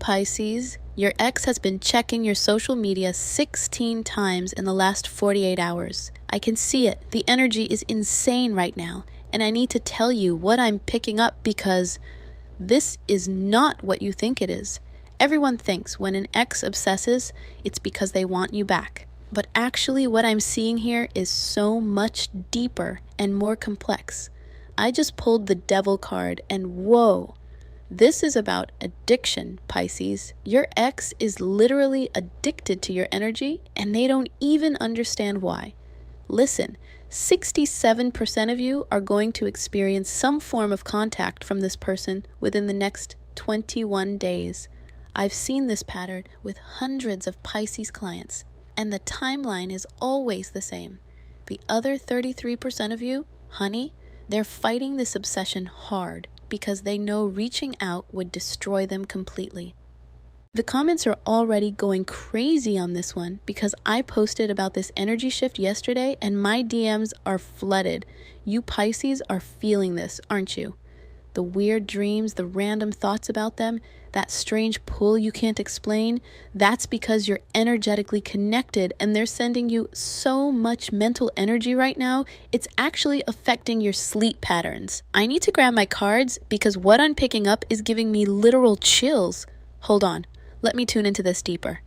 Pisces, your ex has been checking your social media 16 times in the last 48 hours. I can see it. The energy is insane right now. And I need to tell you what I'm picking up because this is not what you think it is. Everyone thinks when an ex obsesses, it's because they want you back. But actually what I'm seeing here is so much deeper and more complex. I just pulled the Devil card and whoa. This is about addiction, Pisces. Your ex is literally addicted to your energy and they don't even understand why. Listen, 67% of you are going to experience some form of contact from this person within the next 21 days. I've seen this pattern with hundreds of Pisces clients, and the timeline is always the same. The other 33% of you, honey, they're fighting this obsession hard because they know reaching out would destroy them completely. The comments are already going crazy on this one because I posted about this energy shift yesterday and my DMs are flooded. You Pisces are feeling this, aren't you? The weird dreams, the random thoughts about them, that strange pull you can't explain, that's because you're energetically connected and they're sending you so much mental energy right now, it's actually affecting your sleep patterns. I need to grab my cards because what I'm picking up is giving me literal chills. Hold on, let me tune into this deeper.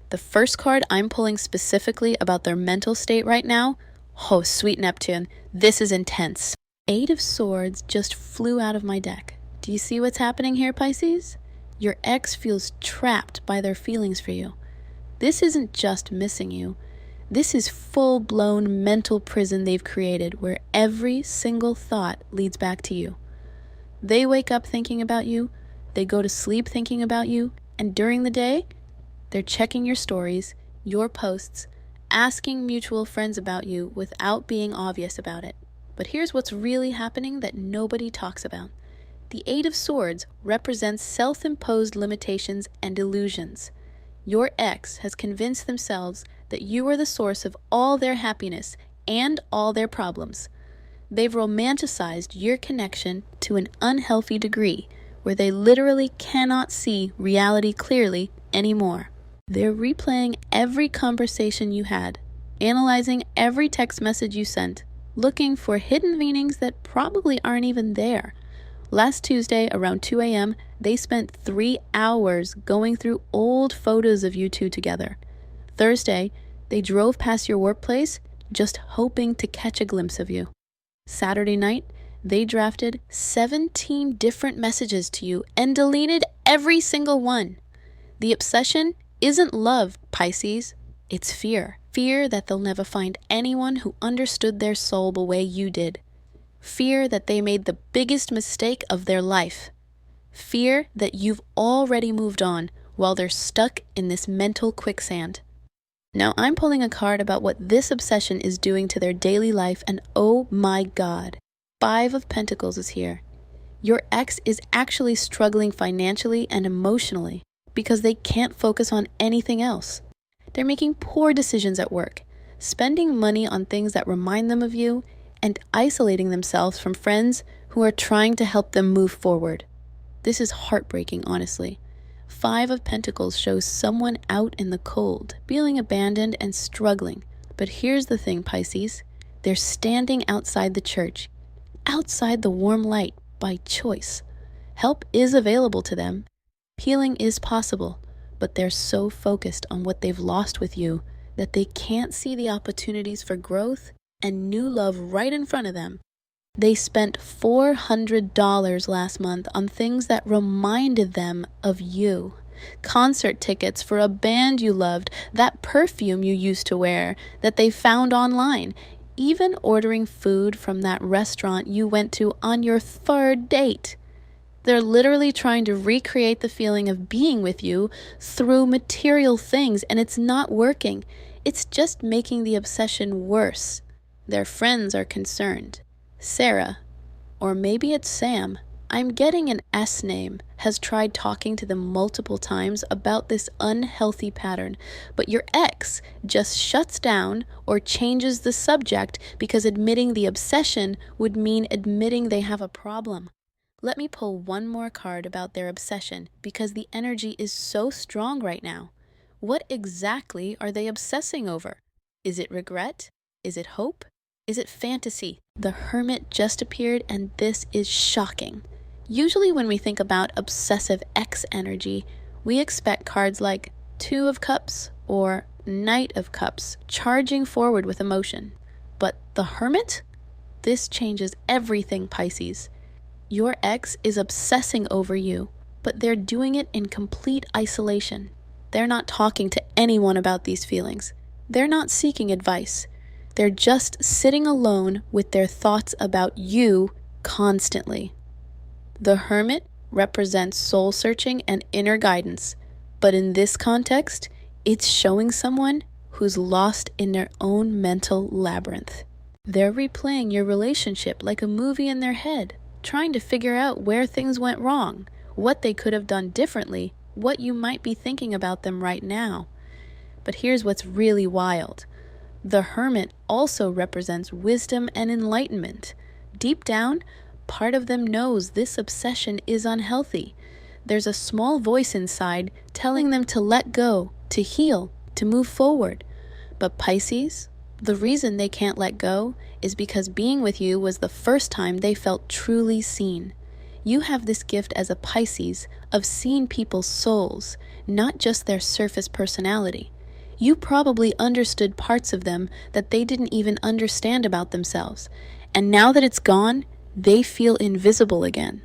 The first card I'm pulling specifically about their mental state right now, oh sweet Neptune, this is intense. 8 of Swords just flew out of my deck. Do you see what's happening here, Pisces? Your ex feels trapped by their feelings for you. This isn't just missing you. This is full-blown mental prison they've created where every single thought leads back to you. They wake up thinking about you, they go to sleep thinking about you, and during the day, they're checking your stories, your posts, asking mutual friends about you without being obvious about it. But here's what's really happening that nobody talks about. The 8 of Swords represents self-imposed limitations and illusions. Your ex has convinced themselves that you are the source of all their happiness and all their problems. They've romanticized your connection to an unhealthy degree where they literally cannot see reality clearly anymore. They're replaying every conversation you had, analyzing every text message you sent, looking for hidden meanings that probably aren't even there. Last Tuesday, around 2 a.m., they spent 3 hours going through old photos of you two together. Thursday, they drove past your workplace just hoping to catch a glimpse of you. Saturday night, they drafted 17 different messages to you and deleted every single one. The obsession isn't love, Pisces. It's fear. Fear that they'll never find anyone who understood their soul the way you did. Fear that they made the biggest mistake of their life. Fear that you've already moved on while they're stuck in this mental quicksand. Now I'm pulling a card about what this obsession is doing to their daily life, and oh my God, 5 of Pentacles is here. Your ex is actually struggling financially and emotionally because they can't focus on anything else. They're making poor decisions at work, spending money on things that remind them of you, and isolating themselves from friends who are trying to help them move forward. This is heartbreaking, honestly. 5 of Pentacles shows someone out in the cold, feeling abandoned and struggling. But here's the thing, Pisces. They're standing outside the church, outside the warm light, by choice. Help is available to them. Healing is possible. But they're so focused on what they've lost with you that they can't see the opportunities for growth and new love right in front of them. They spent $400 last month on things that reminded them of you. Concert tickets for a band you loved, that perfume you used to wear that they found online, even ordering food from that restaurant you went to on your 3rd date. They're literally trying to recreate the feeling of being with you through material things, and it's not working. It's just making the obsession worse. Their friends are concerned. Sarah, or maybe it's Sam, I'm getting an S name, has tried talking to them multiple times about this unhealthy pattern, but your ex just shuts down or changes the subject because admitting the obsession would mean admitting they have a problem. Let me pull one more card about their obsession because the energy is so strong right now. What exactly are they obsessing over? Is it regret? Is it hope? Is it fantasy? The Hermit just appeared, and this is shocking. Usually when we think about obsessive X energy, we expect cards like Two of Cups or Knight of Cups charging forward with emotion. But the Hermit? This changes everything, Pisces. Your ex is obsessing over you, but they're doing it in complete isolation. They're not talking to anyone about these feelings. They're not seeking advice. They're just sitting alone with their thoughts about you constantly. The Hermit represents soul searching and inner guidance, but in this context, it's showing someone who's lost in their own mental labyrinth. They're replaying your relationship like a movie in their head, trying to figure out where things went wrong, what they could have done differently, what you might be thinking about them right now. But here's what's really wild. The Hermit also represents wisdom and enlightenment. Deep down, part of them knows this obsession is unhealthy. There's a small voice inside telling them to let go, to heal, to move forward. But Pisces, the reason they can't let go is because being with you was the first time they felt truly seen. You have this gift as a Pisces of seeing people's souls, not just their surface personality. You probably understood parts of them that they didn't even understand about themselves. And now that it's gone, they feel invisible again.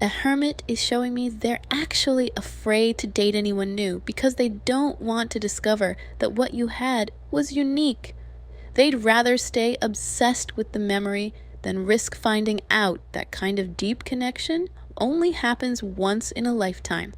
The Hermit is showing me they're actually afraid to date anyone new because they don't want to discover that what you had was unique. They'd rather stay obsessed with the memory than risk finding out that kind of deep connection only happens once in a lifetime.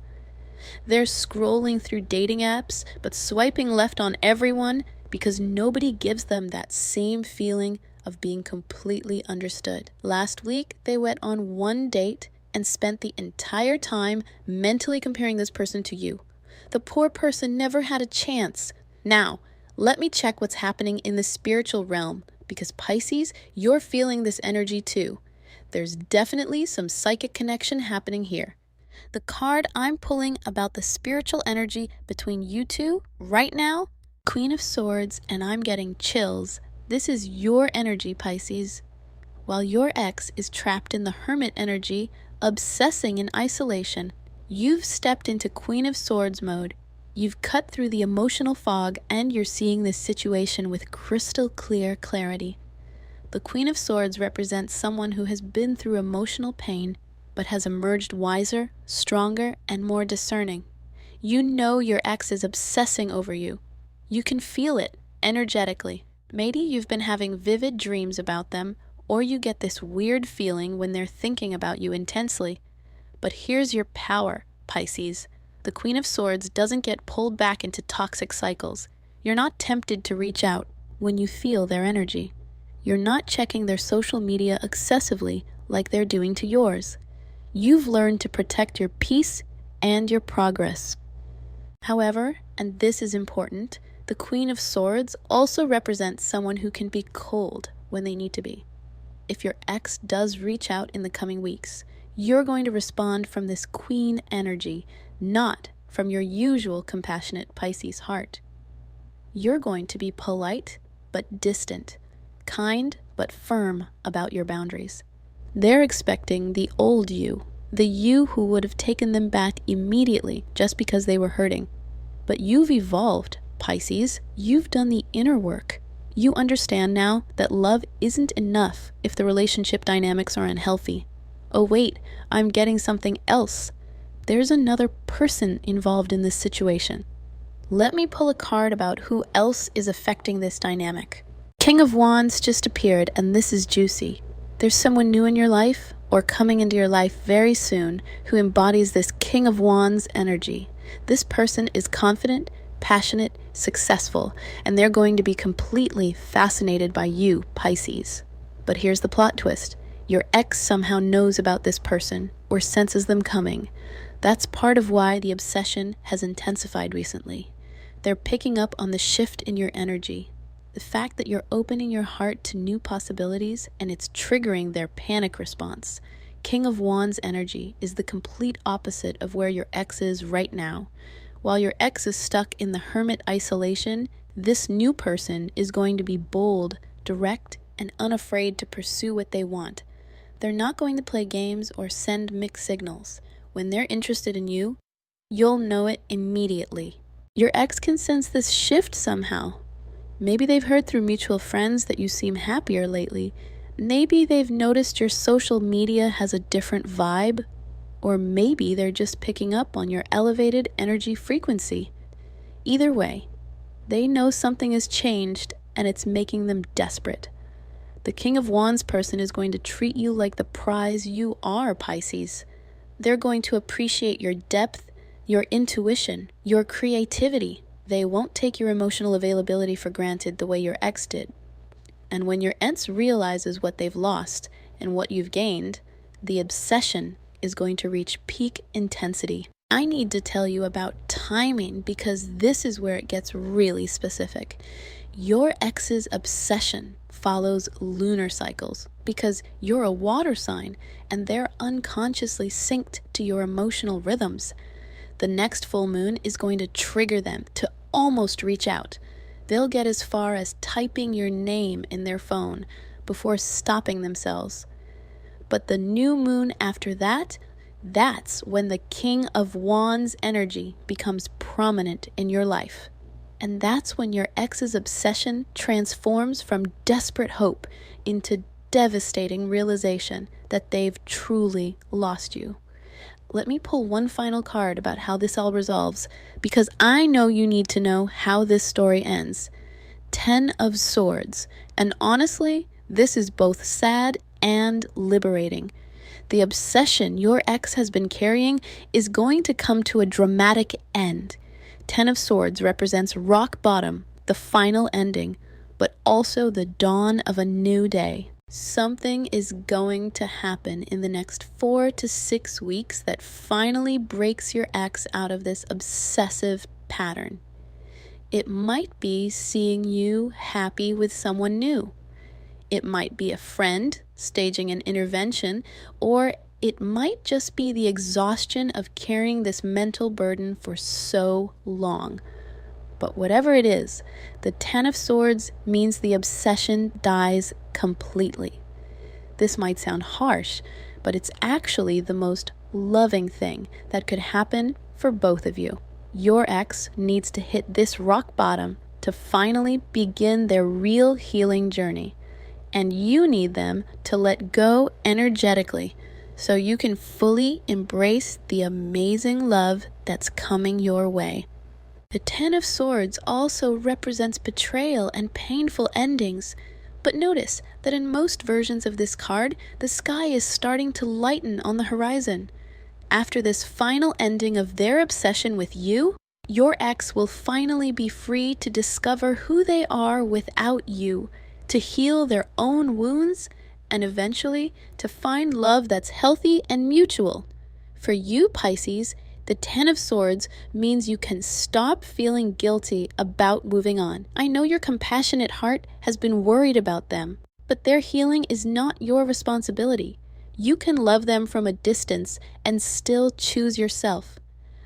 They're scrolling through dating apps, but swiping left on everyone because nobody gives them that same feeling of being completely understood. Last week, they went on one date and spent the entire time mentally comparing this person to you. The poor person never had a chance. Now, let me check what's happening in the spiritual realm, because Pisces, you're feeling this energy too. There's definitely some psychic connection happening here. The card I'm pulling about the spiritual energy between you two right now, Queen of Swords, and I'm getting chills. This is your energy, Pisces. While your ex is trapped in the Hermit energy, obsessing in isolation, you've stepped into Queen of Swords mode. You've cut through the emotional fog and you're seeing this situation with crystal clear clarity. The Queen of Swords represents someone who has been through emotional pain, but has emerged wiser, stronger, and more discerning. You know your ex is obsessing over you. You can feel it energetically. Maybe you've been having vivid dreams about them, or you get this weird feeling when they're thinking about you intensely. But here's your power, Pisces. The Queen of Swords doesn't get pulled back into toxic cycles. You're not tempted to reach out when you feel their energy. You're not checking their social media excessively like they're doing to yours. You've learned to protect your peace and your progress. However, and this is important, the Queen of Swords also represents someone who can be cold when they need to be. If your ex does reach out in the coming weeks, you're going to respond from this Queen energy, not from your usual compassionate Pisces heart. You're going to be polite but distant, kind but firm about your boundaries. They're expecting the old you, the you who would have taken them back immediately just because they were hurting. But you've evolved, Pisces. You've done the inner work. You understand now that love isn't enough if the relationship dynamics are unhealthy. Oh wait, I'm getting something else. There's another person involved in this situation. Let me pull a card about who else is affecting this dynamic. King of Wands just appeared, and this is juicy. There's someone new in your life, or coming into your life very soon, who embodies this King of Wands energy. This person is confident, passionate, successful, and they're going to be completely fascinated by you, Pisces. But here's the plot twist. Your ex somehow knows about this person, or senses them coming. That's part of why the obsession has intensified recently. They're picking up on the shift in your energy. The fact that you're opening your heart to new possibilities and it's triggering their panic response. King of Wands energy is the complete opposite of where your ex is right now. While your ex is stuck in the hermit isolation, this new person is going to be bold, direct, and unafraid to pursue what they want. They're not going to play games or send mixed signals. When they're interested in you, you'll know it immediately. Your ex can sense this shift somehow. Maybe they've heard through mutual friends that you seem happier lately. Maybe they've noticed your social media has a different vibe. Or maybe they're just picking up on your elevated energy frequency. Either way, they know something has changed and it's making them desperate. The King of Wands person is going to treat you like the prize you are, Pisces. They're going to appreciate your depth, your intuition, your creativity. They won't take your emotional availability for granted the way your ex did. And when your ex realizes what they've lost and what you've gained, the obsession is going to reach peak intensity. I need to tell you about timing because this is where it gets really specific. Your ex's obsession follows lunar cycles because you're a water sign and they're unconsciously synced to your emotional rhythms. The next full moon is going to trigger them to almost reach out. They'll get as far as typing your name in their phone before stopping themselves. But the new moon after that, that's when the King of Wands energy becomes prominent in your life. And that's when your ex's obsession transforms from desperate hope into devastating realization that they've truly lost you. Let me pull one final card about how this all resolves, because I know you need to know how this story ends. 10 of Swords. And honestly, this is both sad and liberating. The obsession your ex has been carrying is going to come to a dramatic end. 10 of Swords represents rock bottom, the final ending, but also the dawn of a new day. Something is going to happen in the next 4 to 6 weeks that finally breaks your ex out of this obsessive pattern. It might be seeing you happy with someone new. It might be a friend staging an intervention, or it might just be the exhaustion of carrying this mental burden for so long. But whatever it is, the 10 of Swords means the obsession dies completely. This might sound harsh, but it's actually the most loving thing that could happen for both of you. Your ex needs to hit this rock bottom to finally begin their real healing journey. And you need them to let go energetically so you can fully embrace the amazing love that's coming your way. The 10 of Swords also represents betrayal and painful endings. But notice that in most versions of this card, the sky is starting to lighten on the horizon. After this final ending of their obsession with you, your ex will finally be free to discover who they are without you, to heal their own wounds, and eventually to find love that's healthy and mutual. For you, Pisces, the 10 of Swords means you can stop feeling guilty about moving on. I know your compassionate heart has been worried about them, but their healing is not your responsibility. You can love them from a distance and still choose yourself.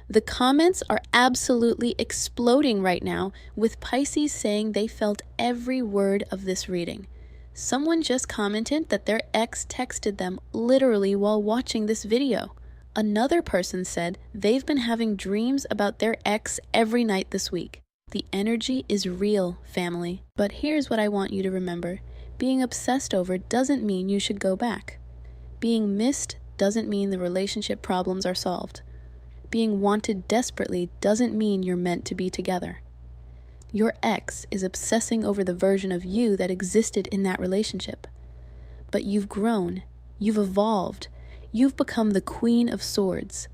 The comments are absolutely exploding right now, with Pisces saying they felt every word of this reading. Someone just commented that their ex texted them literally while watching this video. Another person said they've been having dreams about their ex every night this week. The energy is real, family. But here's what I want you to remember. Being obsessed over doesn't mean you should go back. Being missed doesn't mean the relationship problems are solved. Being wanted desperately doesn't mean you're meant to be together. Your ex is obsessing over the version of you that existed in that relationship. But you've grown, you've evolved, you've become the Queen of Swords.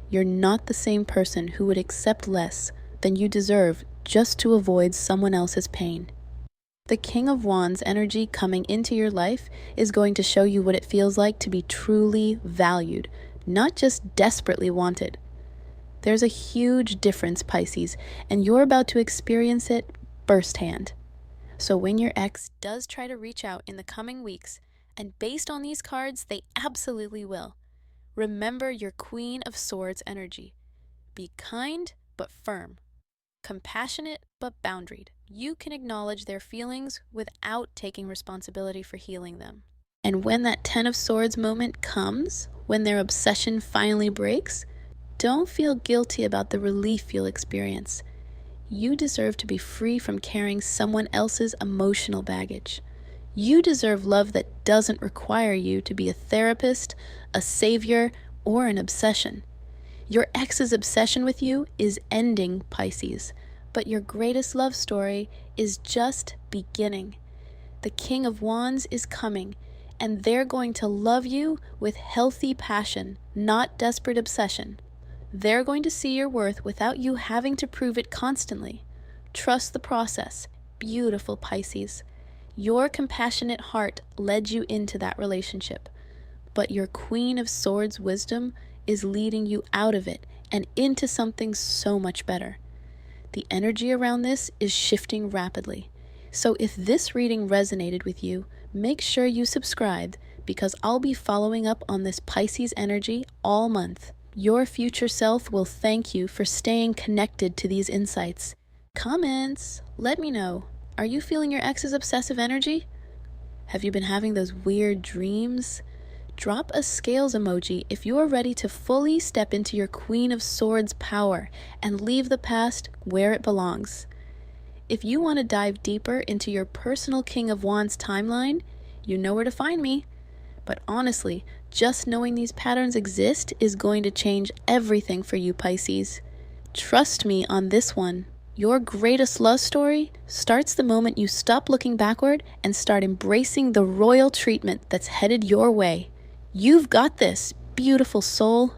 You're not the same person who would accept less than you deserve just to avoid someone else's pain. The King of Wands energy coming into your life is going to show you what it feels like to be truly valued, not just desperately wanted. There's a huge difference, Pisces, and you're about to experience it firsthand. So when your ex does try to reach out in the coming weeks, And based on these cards, they absolutely will. Remember your Queen of Swords energy. Be kind but firm. Compassionate but boundaried. You can acknowledge their feelings without taking responsibility for healing them. And when that Ten of Swords moment comes, when their obsession finally breaks, don't feel guilty about the relief you'll experience. You deserve to be free from carrying someone else's emotional baggage. You deserve love that doesn't require you to be a therapist, a savior, or an obsession. Your ex's obsession with you is ending, Pisces, but your greatest love story is just beginning. The King of Wands is coming, and they're going to love you with healthy passion, not desperate obsession. They're going to see your worth without you having to prove it constantly. Trust the process. Beautiful Pisces. Your compassionate heart led you into that relationship, but your Queen of Swords wisdom is leading you out of it and into something so much better. The energy around this is shifting rapidly. So if this reading resonated with you, make sure you subscribe because I'll be following up on this Pisces energy all month. Your future self will thank you for staying connected to these insights. Comments, let me know. Are you feeling your ex's obsessive energy? Have you been having those weird dreams? Drop a scales emoji if you are ready to fully step into your Queen of Swords power and leave the past where it belongs. If you want to dive deeper into your personal King of Wands timeline, you know where to find me. But honestly, just knowing these patterns exist is going to change everything for you, Pisces. Trust me on this one. Your greatest love story starts the moment you stop looking backward and start embracing the royal treatment that's headed your way. You've got this, beautiful soul.